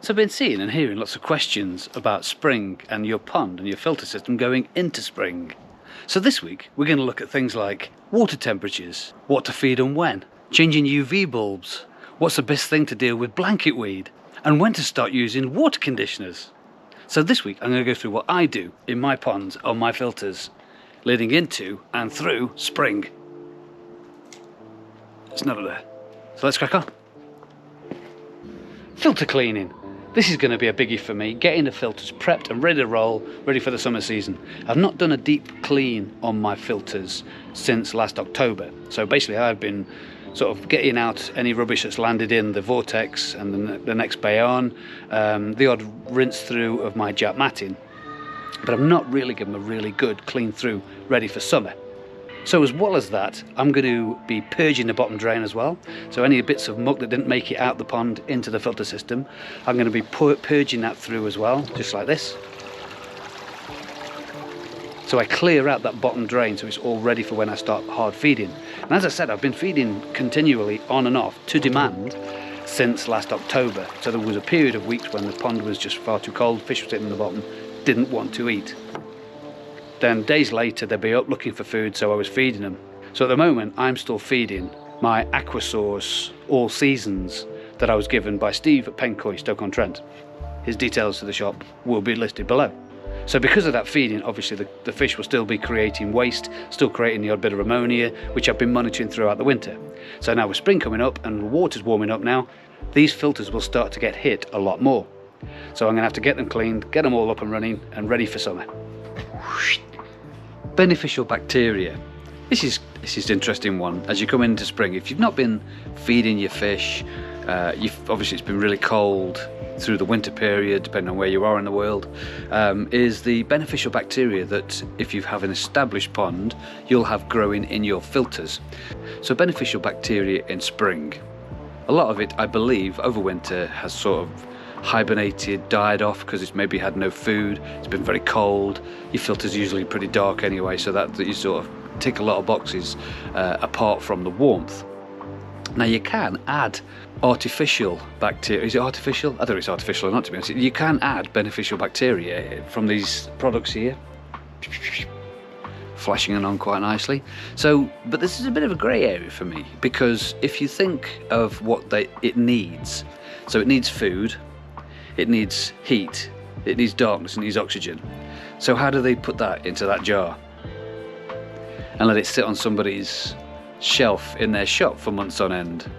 So I've been seeing and hearing lots of questions about spring and your pond and your filter system going into spring. So this week we're going to look at things like water temperatures, what to feed and when, changing UV bulbs, what's the best thing to deal with blanket weed, and when to start using water conditioners. So this week I'm going to go through what I do in my ponds on my filters leading into and through spring. It's not there. So let's crack on. Filter cleaning. This is going to be a biggie for me, getting the filters prepped and ready to roll, ready for the summer season. I've not done a deep clean on my filters since last October. So basically I've been sort of getting out any rubbish that's landed in the vortex and the next bay on, the odd rinse through of my jet matting, but I've not really given them a really good clean through ready for summer. So as well as that, I'm going to be purging the bottom drain as well. So any bits of muck that didn't make it out the pond into the filter system, I'm going to be purging that through as well, just like this. So I clear out that bottom drain so it's all ready for when I start hard feeding. And as I said, I've been feeding continually on and off to demand since last October. So there was a period of weeks when the pond was just far too cold, fish were sitting in the bottom, didn't want to eat. Then days later they'd be up looking for food, so I was feeding them. So at the moment I'm still feeding my aqua source all seasons that I was given by Steve at Peng Koi, Stoke-on-Trent. His details to the shop will be listed below. So because of that feeding, obviously the fish will still be creating waste, still creating the odd bit of ammonia, which I've been monitoring throughout the winter. So now with spring coming up and the water's warming up now, these filters will start to get hit a lot more. So I'm going to have to get them cleaned, get them all up and running and ready for summer. Beneficial bacteria. This is an interesting one as you come into spring. If you've not been feeding your fish, obviously it's been really cold through the winter period, depending on where you are in the world, is the beneficial bacteria that if you have an established pond, you'll have growing in your filters. So beneficial bacteria in spring, a lot of it, I believe, over winter has sort of hibernated, died off because it's maybe had no food, it's been very cold, your filter's usually pretty dark anyway, so that you sort of tick a lot of boxes apart from the warmth. Now you can add artificial bacteria. Is it artificial? I think it's artificial or not, to be honest. You can add beneficial bacteria from these products here. Flashing it on quite nicely. So, but this is a bit of a grey area for me, because if you think of what it needs, so it needs food, it needs heat, it needs darkness, it needs oxygen. So how do they put that into that jar and let it sit on somebody's shelf in their shop for months on end?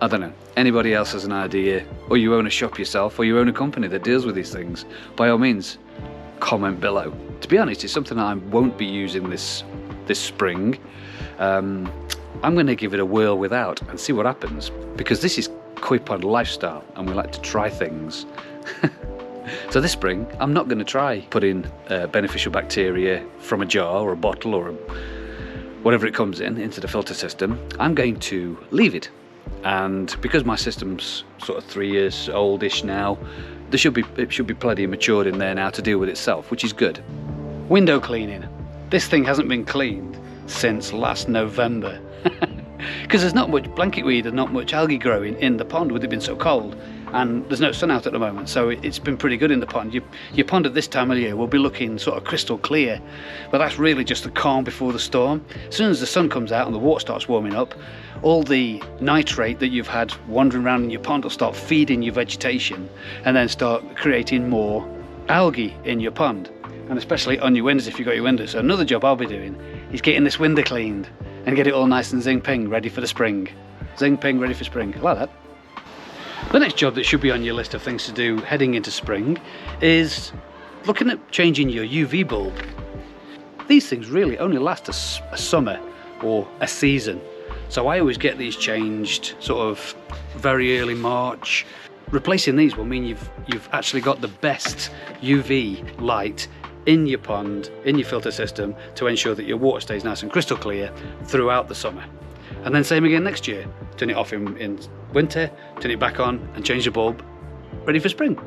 I don't know. Anybody else has an idea, or you own a shop yourself, or you own a company that deals with these things, by all means, comment below. To be honest, it's something I won't be using this spring. I'm going to give it a whirl without and see what happens, because this is koi pond lifestyle and we like to try things. So this spring I'm not going to try putting beneficial bacteria from a jar or a bottle or whatever it comes in into the filter system. I'm going to leave it, and because my system's sort of 3 years oldish now, it should be plenty matured in there now to deal with itself, which is good. Window cleaning. This thing hasn't been cleaned since last November. Because there's not much blanket weed and not much algae growing in the pond with it being so cold, and there's no sun out at the moment, so it's been pretty good in the pond. Your pond at this time of year will be looking sort of crystal clear, but that's really just the calm before the storm. As soon as the sun comes out and the water starts warming up, all the nitrate that you've had wandering around in your pond will start feeding your vegetation and then start creating more algae in your pond, and especially on your windows if you've got your windows. So another job I'll be doing is getting this window cleaned and get it all nice and zing ping ready for the spring. Zing ping ready for spring. I like that. The next job that should be on your list of things to do heading into spring is looking at changing your UV bulb. These things really only last a summer or a season, so I always get these changed sort of very early March. Replacing these will mean you've actually got the best UV light in your pond, in your filter system, to ensure that your water stays nice and crystal clear throughout the summer. And then same again next year. Turn it off in winter, turn it back on and change the bulb, ready for spring.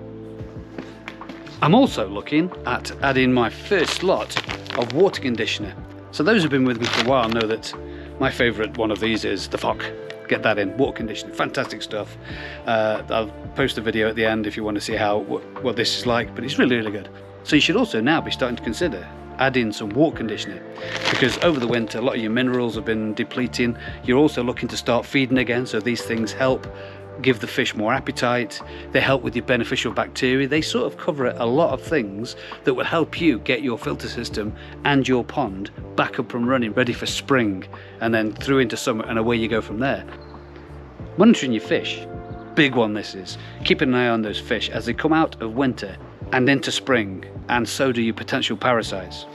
I'm also looking at adding my first lot of water conditioner. So those who've been with me for a while know that my favourite one of these is the Fock. get that in. Water conditioning, fantastic stuff. I'll post a video at the end if you want to see what this is like, but it's really, really good. So you should also now be starting to consider adding some water conditioning, because over the winter a lot of your minerals have been depleting. You're also looking to start feeding again, so these things help give the fish more appetite. They help with your beneficial bacteria. They sort of cover a lot of things that will help you get your filter system and your pond back up and running, ready for spring, and then through into summer, and away you go from there. Monitoring your fish, big one this is. Keeping an eye on those fish as they come out of winter and into spring, and so do your potential parasites.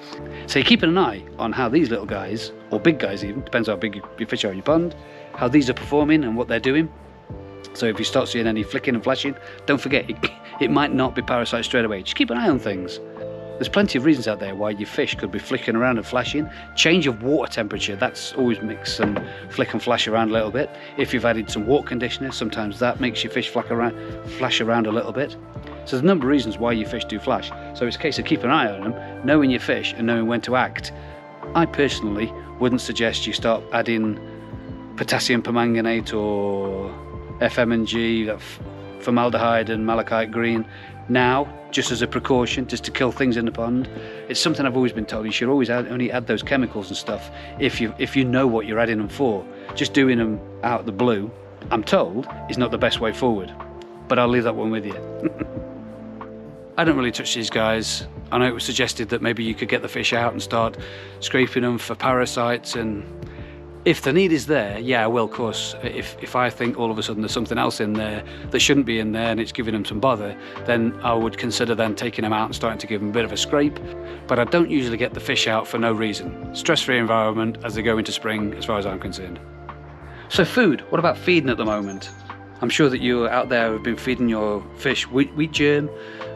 So you're keeping an eye on how these little guys, or big guys even, depends how big your fish are in your pond, how these are performing and what they're doing. So if you start seeing any flicking and flashing, don't forget, it might not be parasites straight away. Just keep an eye on things. There's plenty of reasons out there why your fish could be flicking around and flashing. Change of water temperature, that's always makes some flick and flash around a little bit. If you've added some water conditioner, sometimes that makes your fish flash around a little bit. So there's a number of reasons why your fish do flash. So it's a case of keeping an eye on them, knowing your fish and knowing when to act. I personally wouldn't suggest you start adding potassium permanganate or FMG, formaldehyde and malachite green now, just as a precaution, just to kill things in the pond. It's something I've always been told, you should always only add those chemicals and stuff if you know what you're adding them for. Just doing them out the blue, I'm told, is not the best way forward. But I'll leave that one with you. I don't really touch these guys. I know it was suggested that maybe you could get the fish out and start scraping them for parasites, and if the need is there, yeah, I will, of course. If I think all of a sudden there's something else in there that shouldn't be in there and it's giving them some bother, then I would consider then taking them out and starting to give them a bit of a scrape. But I don't usually get the fish out for no reason. Stress-free environment as they go into spring, as far as I'm concerned. So food, what about feeding at the moment? I'm sure that you out there have been feeding your fish wheat germ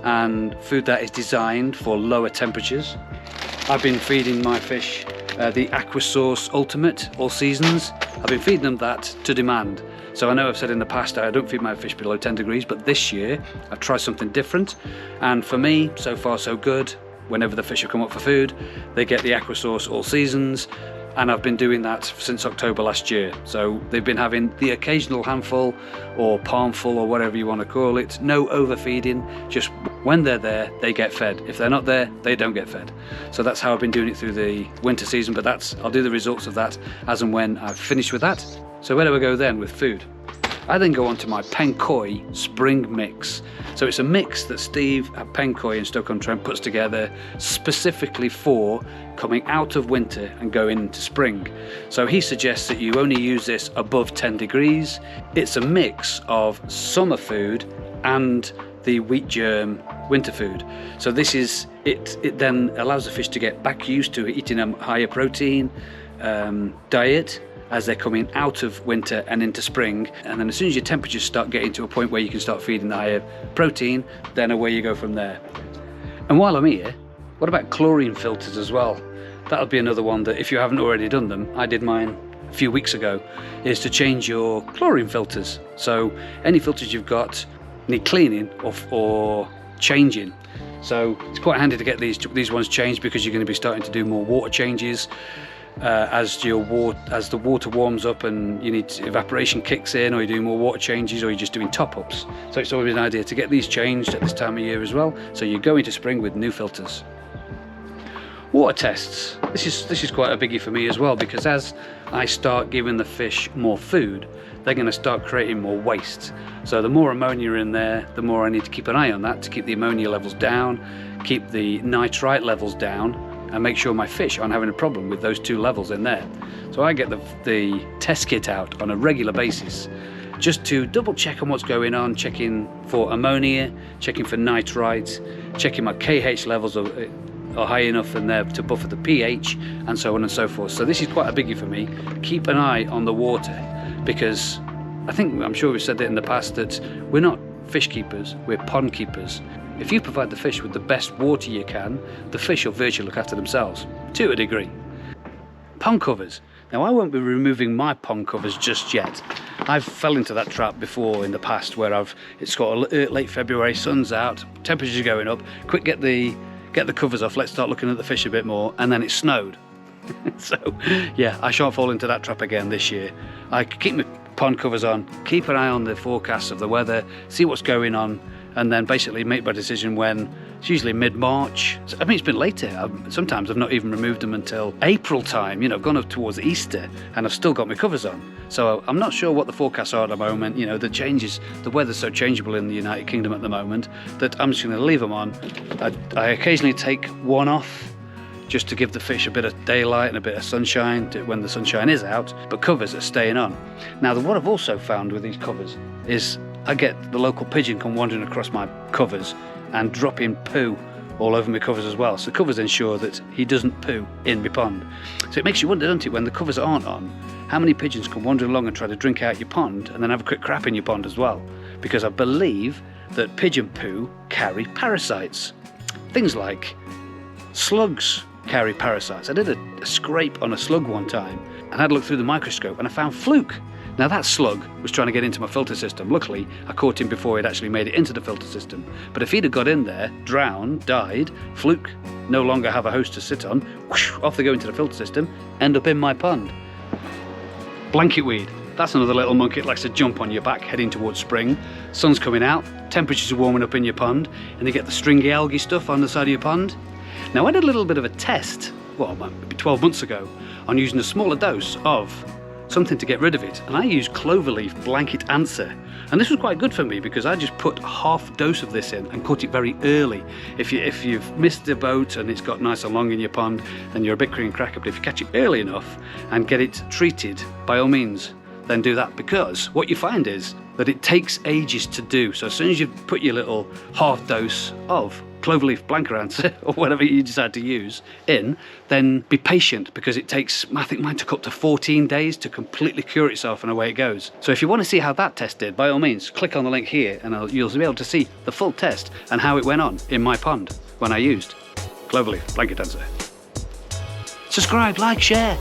and food that is designed for lower temperatures. I've been feeding my fish the Aquasource Ultimate all seasons. I've been feeding them that to demand. So I know I've said in the past I don't feed my fish below 10 degrees, but this year I've tried something different. And for me, so far so good. Whenever the fish have come up for food, they get the Aquasource all seasons. And I've been doing that since October last year. So they've been having the occasional handful or palmful or whatever you want to call it. No overfeeding, just when they're there, they get fed. If they're not there, they don't get fed. So that's how I've been doing it through the winter season, but I'll do the results of that as and when I've finished with that. So where do I go then with food? I then go on to my Peng Koi spring mix. So it's a mix that Steve at Peng Koi in Stoke-on-Trent puts together specifically for coming out of winter and going into spring. So he suggests that you only use this above 10 degrees. It's a mix of summer food and the wheat germ winter food. So this is it then allows the fish to get back used to eating a higher protein diet as they're coming out of winter and into spring. And then as soon as your temperatures start getting to a point where you can start feeding the higher protein, then away you go from there. And while I'm here, what about chlorine filters as well? That'll be another one that if you haven't already done them, I did mine a few weeks ago, is to change your chlorine filters. So any filters you've got need cleaning or changing. So it's quite handy to get these ones changed, because you're going to be starting to do more water changes as the water warms up and evaporation kicks in, or you're doing more water changes, or you're just doing top-ups. So it's always an idea to get these changed at this time of year as well, so you go into spring with new filters. Water tests. This is quite a biggie for me as well, because as I start giving the fish more food, they're going to start creating more waste. So the more ammonia in there, the more I need to keep an eye on that to keep the ammonia levels down, keep the nitrite levels down, and make sure my fish aren't having a problem with those two levels in there. So I get the test kit out on a regular basis just to double check on what's going on, checking for ammonia, checking for nitrites, checking my KH levels are high enough in there to buffer the pH, and so on and so forth. So this is quite a biggie for me. Keep an eye on the water, because I'm sure we've said it in the past that we're not fish keepers, we're pond keepers. If you provide the fish with the best water you can, the fish will virtually look after themselves, to a degree. Pond covers. Now I won't be removing my pond covers just yet. I've fell into that trap before in the past where it's got a late February, sun's out, temperatures are going up, quick get the covers off, let's start looking at the fish a bit more, and then it snowed. So yeah, I shan't fall into that trap again this year. I keep my pond covers on, keep an eye on the forecasts of the weather, see what's going on, and then basically make my decision when. It's usually mid-March. I mean, it's been later. Sometimes I've not even removed them until April time. You know, I've gone up towards Easter and I've still got my covers on. So I'm not sure what the forecasts are at the moment. You know, the weather's so changeable in the United Kingdom at the moment that I'm just going to leave them on. I occasionally take one off just to give the fish a bit of daylight and a bit of sunshine when the sunshine is out, but covers are staying on. Now, what I've also found with these covers is I get the local pigeon come wandering across my covers and dropping poo all over my covers as well. So covers ensure that he doesn't poo in my pond. So it makes you wonder, doesn't it, when the covers aren't on, how many pigeons can wander along and try to drink out your pond and then have a quick crap in your pond as well? Because I believe that pigeon poo carry parasites. Things like slugs carry parasites. I did a scrape on a slug one time and had a look through the microscope and I found fluke. Now that slug was trying to get into my filter system. Luckily, I caught him before he'd actually made it into the filter system. But if he'd have got in there, drowned, died, fluke, no longer have a host to sit on, whoosh, off they go into the filter system, end up in my pond. Blanket weed. That's another little monkey that likes to jump on your back heading towards spring. Sun's coming out, temperatures are warming up in your pond, and you get the stringy algae stuff on the side of your pond. Now I did a little bit of a test, well, maybe 12 months ago, on using a smaller dose of something to get rid of it, and I used clover leaf blanket answer, and this was quite good for me because I just put half a dose of this in and caught it very early. If you've missed the boat and it's got nice and long in your pond, then you're a bit cream cracker, but if you catch it early enough and get it treated, by all means then do that, because what you find is that it takes ages to do. So as soon as you put your little half dose of cloverleaf blanket answer or whatever you decide to use in, then be patient, because it takes, I think mine took up to 14 days to completely cure itself, and away it goes. So if you want to see how that test did, by all means click on the link here and you'll be able to see the full test and how it went on in my pond when I used cloverleaf blanket answer. Subscribe, like, share.